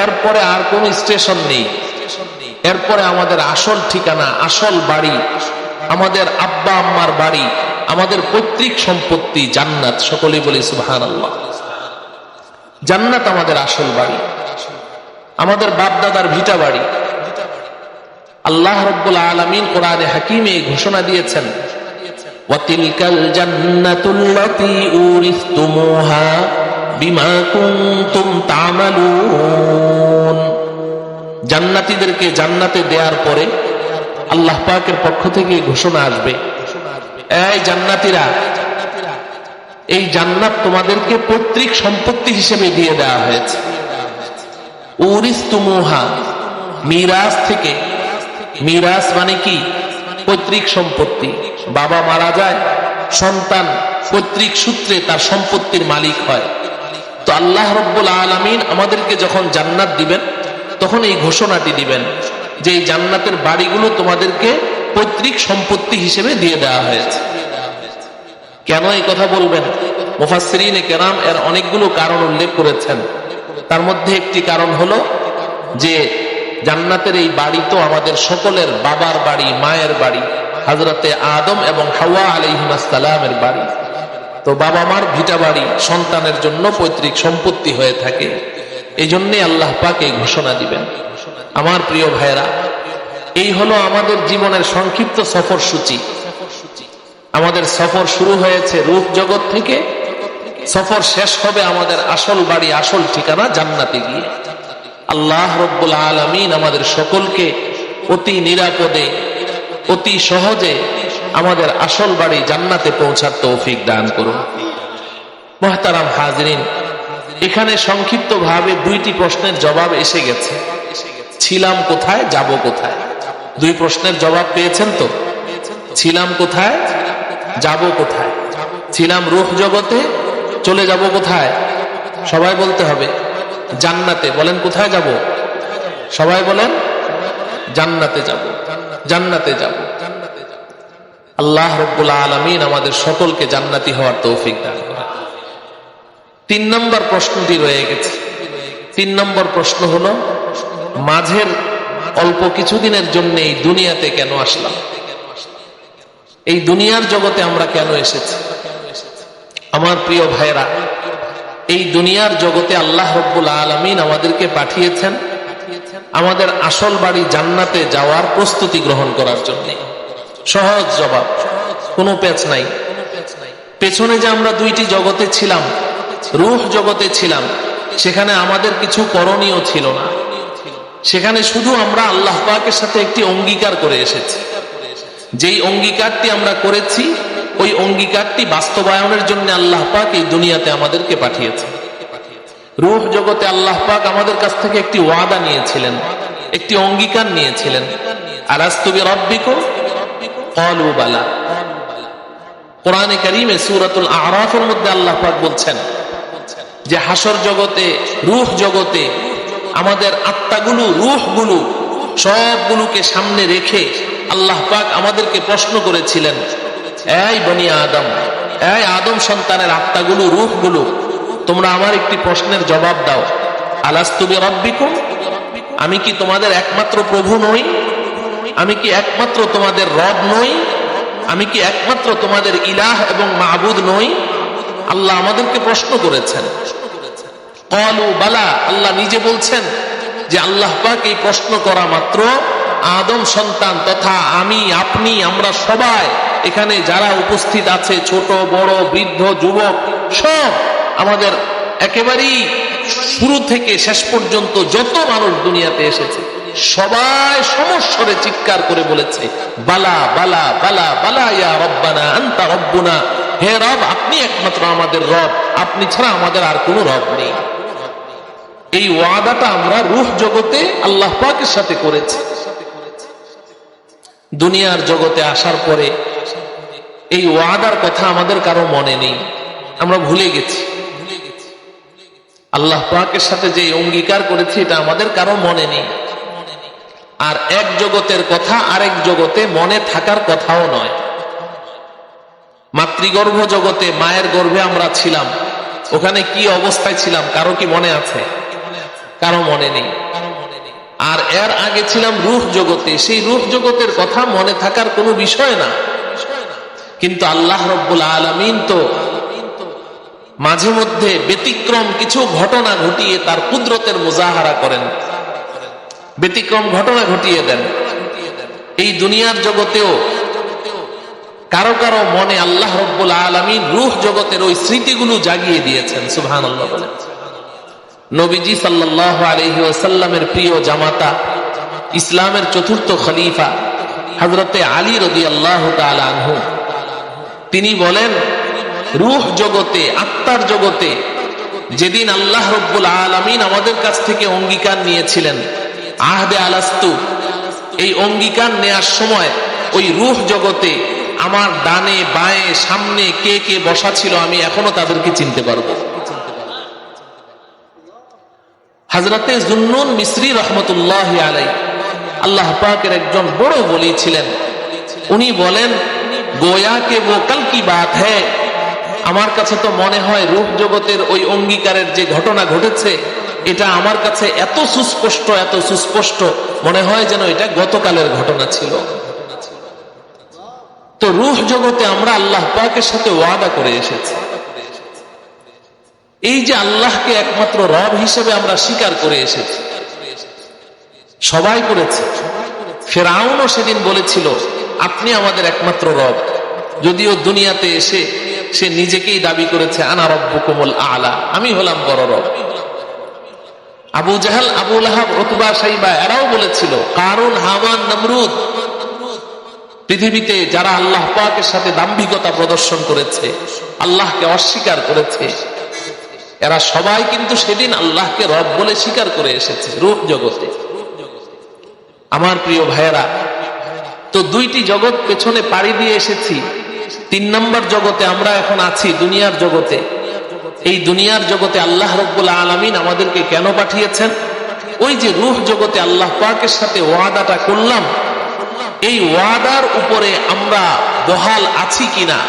এরপরে আর কোন স্টেশন নেই, এরপরে আমাদের আসল ঠিকানা, আসল বাড়ি, আমাদের আব্বা আম্মার বাড়ি, আমাদের পৈতৃক সম্পত্তি জান্নাত। সকলেই বলি সুবহানাল্লাহ। জান্নাত আমাদের আসল বাড়ি, আমাদের বাপ দাদার ভিটা বাড়ি। আল্লাহ রাব্বুল আলামিন কোরআনে হাকিমে ঘোষণা দিয়েছেন, ওয়াতিলকাল জান্নাতুল্লাতী উরিসতুমুহা বিমা কুনতুম তা'মালুন। জান্নাতীদেরকে জান্নাতে দেওয়ার পরে আল্লাহ পাকের পক্ষ থেকে ঘোষণা আসবে, এই জান্নাতীরা, এই জান্নাত তোমাদেরকে পৈতৃক সম্পত্তি হিসেবে দিয়ে দেওয়া হয়েছে। উরিসতুমুহা, মিরাস থেকে। মিরাস মানে কি? পৈতৃক সম্পত্তি। বাবা মারা যায়, সন্তান পৈতৃক সূত্রে তার সম্পত্তির মালিক হয়। তো আল্লাহ রাব্বুল আলামিন আমাদেরকে যখন জান্নাত দিবেন, তখন এই ঘোষণাটি দিবেন যে এই জান্নাতের বাড়িগুলো তোমাদেরকে পৈতৃক সম্পত্তি হিসেবে দিয়ে দেওয়া হয়েছে। কেন এই কথা বলবেন? মুফাসসিরিনে কেরাম এর অনেকগুলো কারণ উল্লেখ করেছেন। তার মধ্যে একটি কারণ হলো যে জান্নাতের এই বাড়ি তো আমাদের সকলের বাবার বাড়ি, মায়ের বাড়ি, হযরতে আদম এবং হাওয়া আলাইহিস সালামের বাড়ি। তো বাবা মার ভিটা বাড়ি সন্তানের জন্য পৈতৃক সম্পত্তি হয়ে থাকে। এই জন্যে আল্লাহ পাক এই ঘোষণা দিবেন। আমার প্রিয় ভাইরা, এই হলো আমাদের জীবনের সংক্ষিপ্ত সফর সূচি। আমাদের সফর শুরু হয়েছে রূপ জগৎ থেকে, সফর শেষ হবে আমাদের আসল বাড়ি, আসল ঠিকানা জান্নাতে গিয়ে। আল্লাহ রাব্বুল আলামিন আমাদের সকলকে অতি নিরাপদে, অতি সহজে আমাদের আসল বাড়ি জান্নাতে পৌঁছার তৌফিক দান করুন। মুহতারাম হাজিরিন, এখানে সংক্ষিপ্ত ভাবে দুইটি প্রশ্নের জবাব এসে গেছে। ছিলাম কোথায়, যাব কোথায়? দুই প্রশ্নের জবাব পেয়েছেন তো? ছিলাম কোথায়, যাব কোথায়? ছিলাম রূহ জগতে, চলে যাব কোথায়? সবাই বলতে হবে জান্নাতে। বলেন কোথায় যাব? সবাই বলেন জান্নাতে যাব, জান্নাতে যাব। আল্লাহ রাব্বুল আলামিন আমাদের সকলকে জান্নাতি হওয়ার তৌফিক দান করেন। 3 নম্বর প্রশ্নটি রয়ে গেছে। 3 নম্বর প্রশ্ন হলো, মাঝের অল্প কিছুদিনের জন্য এই দুনিয়াতে কেন আসলাম? এই দুনিয়ার জগতে আমরা কেন এসেছি? আমার প্রিয় ভাইরা, এই দুনিয়ার জগতে আল্লাহ রাব্বুল আলামিন আমাদেরকে পাঠিয়েছেন আমাদের আসল বাড়ি জান্নাতে যাওয়ার প্রস্তুতি গ্রহণ করার জন্য। সহজ জবাব, কোনো পেচ নাই। পেছনে যে আমরা দুইটি জগতে ছিলাম, রূহ জগতে ছিলাম, সেখানে আমাদের কিছু করণীয় ছিল না। সেখানে শুধু আমরা আল্লাহ পাকের সাথে একটি অঙ্গীকার করে এসেছি। যেই অঙ্গীকারটি আমরা করেছি, ওই অঙ্গীকারটি বাস্তবায়নের জন্য আল্লাহ পাক এই দুনিয়াতে আমাদেরকে পাঠিয়েছে। রূহ জগতে আল্লাহ পাক আমাদের কাছ থেকে একটি ওয়াদা নিয়েছিলেন, একটি অঙ্গীকার নিয়েছিলেন। আলাস্তু বিরাব্বিকুম ক্বালু বালা। কোরআনে কারীমে সূরাতুল আ'রাফের মধ্যে আল্লাহ পাক বলছেন যে হাসর জগতে, রূহ জগতে আমাদের আত্মাগুলো, রূহগুলো সবগুলোকে সামনে রেখে আল্লাহ পাক আমাদেরকে প্রশ্ন করেছিলেন, এই বনি আদম, এই আদম সন্তানের আত্মাগুলো, রূহগুলো, তোমরা আমার একটি প্রশ্নের জবাব দাও। আলাস্তু বিরাব্বিকুম, আমি কি তোমাদের একমাত্র প্রভু নই? আমি কি একমাত্র তোমাদের রব নই? আমি কি একমাত্র তোমাদের ইলাহ এবং মাবুদ নই? আল্লাহ আমাদেরকে প্রশ্ন করেছেন। ক্বালু বালা, আল্লাহ নিজে বলছেন যে আল্লাহ পাক এই প্রশ্ন করা মাত্র আদম সন্তান তথা আমি, আপনি, আমরা সবাই এখানে যারা উপস্থিত আছে, ছোট বড়, বৃদ্ধ যুবক, সব আমাদের একেবারেই শুরু থেকে শেষ পর্যন্ত যত মানুষ দুনিয়াতে এসেছে, সবাই সমস্বরে চিৎকার করে বলেছে, বালা বালা বালা বালা ইয়া রব্বানা আনতা রব্বুনা, হে রব, আপনি একমাত্র আমাদের রব, আপনি ছাড়া আমাদের আর কোনো রব নেই। এই ওয়াদাটা আমরা রূহ জগতে আল্লাহ পাকের সাথে করেছি। দুনিয়ার জগতে আসার পরে এই ওয়াদার কথা আমাদের কারো মনে নেই, আমরা ভুলে গেছি। আল্লাহ পাকের সাথে যে অঙ্গীকার করেছি এটা আমাদের কারো মনে নেই। আর এক জগতের কথা আরেক জগতে মনে থাকার কথাও নয়। মাতৃগর্ভ জগতে, মায়ের গর্ভে আমরা ছিলাম, ওখানে কি অবস্থায় ছিলাম কারো কি মনে আছে? কারো মনে নেই। আর এর আগে ছিলাম রূহ জগতে, সেই রূহ জগতের কথা মনে থাকার কোনো বিষয় না। কিন্তু আল্লাহ রাব্বুল আলামিন তো মাঝে মধ্যে ব্যতিক্রম কিছু ঘটনা ঘটিয়ে তার কুদরতের মুজাহারা করেন, ব্যতিক্রম ঘটনা ঘটিয়ে দেন। এই দুনিয়ার জগতেও কারো কারো মনে আল্লাহ রাব্বুল আলামিন রূহ জগতের ওই স্মৃতিগুলো জাগিয়ে দিয়েছেন। সুবহানাল্লাহ বলেন। নবীজি সাল্লাল্লাহু আলাইহি ওয়াসাল্লামের প্রিয় জামাতা, ইসলামের চতুর্থ খলিফা হযরতে আলী রাদিয়াল্লাহু তাআলা আনহু, তিনি বলেন, রূহ জগতে, আত্মার জগতে যেদিন আল্লাহ রাব্বুল আলামিন আমাদের কাছ থেকে অঙ্গীকার নিয়েছিলেন, আহদে আলাস্তু, এই অঙ্গীকার নেয়ার সময় ওই রূহ জগতে আমার ডানে বাঁয়ে সামনে কে কে বসা ছিল আমি এখনো তাদেরকে চিনতে পারবো। হযরতে যুন্নুন মিসরি রহমতুল্লাহি আলাইহি, আল্লাহ পাকের একজন বড় ওলি ছিলেন, উনি বলেন, গোয়া কে वो कल की बात है, আমার কাছে তো মনে হয় রূহ জগতের ওই অঙ্গীকারের যে ঘটনা ঘটেছে এটা আমার কাছে এত সুস্পষ্ট মনে হয় যেন এটা গতকালের ঘটনা ছিল। তো রূহ জগতে আমরা আল্লাহ পাকের সাথে ওয়াদা করে এসেছি। এই যে আল্লাহকে একমাত্র রব হিসেবে আমরা স্বীকার করে এসেছি, সবাই করেছে। ফেরাউনও সেদিন বলেছিল আপনি আমাদের একমাত্র রব, যদিও দুনিয়াতে এসে সে নিজেকেই দাবি করেছে আনা রব্বুকুমুল আলা, আমি হলাম বড় রব। আবু জাহাল, আবু লাহাব, উতবা, শাইবা এরাও বলেছিল, কারুন, হামান, নমরুদ, পৃথিবীতে যারা আল্লাহ পাকের সাথে দাম্ভিকতা প্রদর্শন করেছে, আল্লাহকে অস্বীকার করেছে, এরা সবাই কিন্তু সেদিন আল্লাহকে রব বলে স্বীকার করে এসেছে রূহ জগতে। আমার প্রিয় ভাইয়েরা, তো দুইটি জগৎ পেছনে পাড়ি দিয়ে এসেছি, 3 নম্বর জগতে আমরা এখন আছি, দুনিয়ার জগতে। এই দুনিয়ার জগতে আল্লাহ রাব্বুল আলামিন আমাদেরকে কেন পাঠিয়েছেন? ওই যে রূহ জগতে আল্লাহ পাকের সাথে ওয়াদাটা করলাম, এই ওয়াদার উপরে আমরা বহাল আছি কিনা,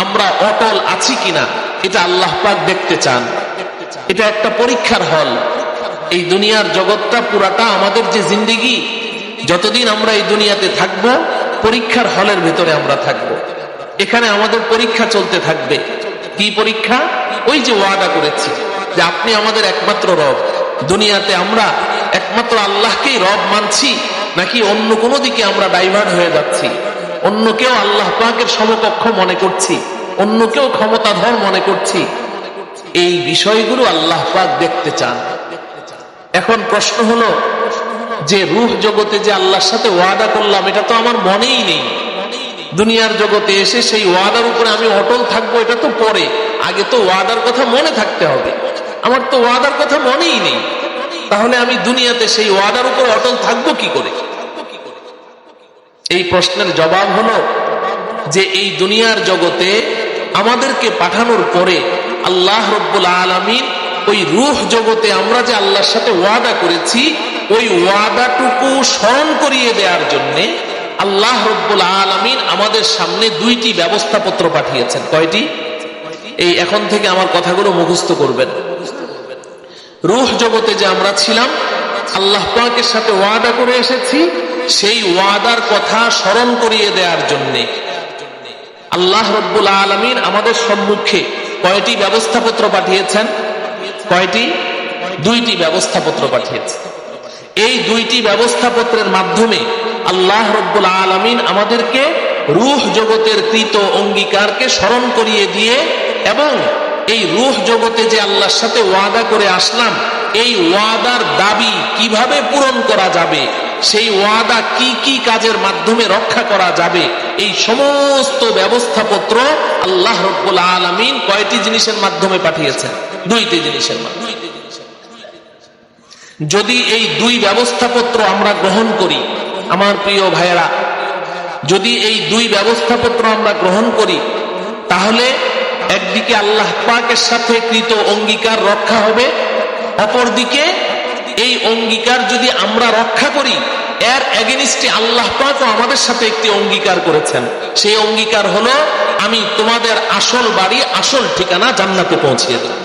আমরা অটল আছি কিনা, এটা আল্লাহ পাক দেখতে চান। এটা একটা পরীক্ষার হল। এই দুনিয়ার জগৎটা পুরাটা আমাদের যে জিন্দেগি, যতদিন আমরা এই দুনিয়াতে থাকব, পরীক্ষার হলের ভিতরে আমরা থাকব। এখানে আমাদের পরীক্ষা চলতে থাকবে। কি পরীক্ষা? ওই যে ওয়াদা করেছি যে আপনি আমাদের একমাত্র রব, দুনিয়াতে আমরা একমাত্র আল্লাহকেই রব মানছি নাকি অন্য কোনো দিকে আমরা ডাইভার্ট হয়ে যাচ্ছি, অন্য কেউ আল্লাহ পাকের সমকক্ষ মনে করছি, অন্য কেউ ক্ষমতাধর মনে করছি। এই বিষয়গুলো আল্লাহ পাক দেখতে চান। এখন প্রশ্ন হলো যে রূহ জগতে যে আল্লাহর সাথে ওয়াদা করলাম, এটা তো আমার মনেই নেই। দুনিয়ার জগতে এসে সেই ওয়াদার উপরে আমি অটল থাকবো, এটা তো পরে, আগে তো ওয়াদার কথা মনে থাকতে হবে। আমার তো ওয়াদার কথা মনেই নেই, তাহলে আমি দুনিয়াতে সেই ওয়াদার উপর অটল থাকবো কি করে? এই প্রশ্নের জবাব হলো যে এই দুনিয়ার জগতে আমাদেরকে পাঠানোর পরে আল্লাহ রাব্বুল আলামিন ওই রূহ জগতে আমরা যে আল্লাহর সাথে ওয়াদা করেছি, ওই ওয়াদাটুকু স্মরণ করিয়ে দেওয়ার জন্যে আল্লাহ রাব্বুল আলামিন আমাদের সামনে 2টি ব্যবস্থাপত্র পাঠিয়েছেন। কয়টি? এই এখন থেকে আমার কথাগুলো মুখস্থ করবেন। রূহ জগতে যে আমরা ছিলাম, আল্লাহ পাকের সাথে ওয়াদা করে এসেছি, সেই ওয়াদার কথা স্মরণ করিয়ে দেওয়ার জন্যে আল্লাহ রাব্বুল আলামিন আমাদের সম্মুখে কয়টি ব্যবস্থাপত্র পাঠিয়েছেন? কয়টি? 2টি ব্যবস্থাপত্র পাঠিয়েছেন। এই 2টি ব্যবস্থাপত্রের মাধ্যমে আল্লাহ রাব্বুল আলামিন আমাদেরকে রূহ জগতের কৃত অঙ্গীকারকে স্মরণ করিয়ে দিয়ে এবং এই রূহ জগতে যে আল্লাহর সাথে ওয়াদা করে আসলাম, এই ওয়াদার দাবি কিভাবে পূরণ করা যাবে, সেই ওয়াদা কি কি কাজের মাধ্যমে রক্ষা করা যাবে, এই সমস্ত ব্যবস্থাপত্র আল্লাহ রাব্বুল আলামিন কয়টি জিনিসের মাধ্যমে পাঠিয়েছেন? 2টি জিনিসের মাধ্যমে। যদি এই 2 ব্যবস্থাপত্র আমরা গ্রহণ করি, আমার প্রিয় ভাইয়েরা, যদি এই 2 ব্যবস্থাপত্র আমরা গ্রহণ করি, তাহলে একদিকে আল্লাহ পাকের সাথে কৃত অঙ্গীকার রক্ষা হবে, অপরদিকে এই অঙ্গীকার যদি আমরা রক্ষা করি, এর এগেইনস্টে আল্লাহ পাকও আমাদের সাথে একটি অঙ্গীকার করেছেন। সেই অঙ্গীকার হলো, আমি তোমাদের আসল বাড়ি, আসল ঠিকানা জান্নাতে পৌঁছিয়ে দেব।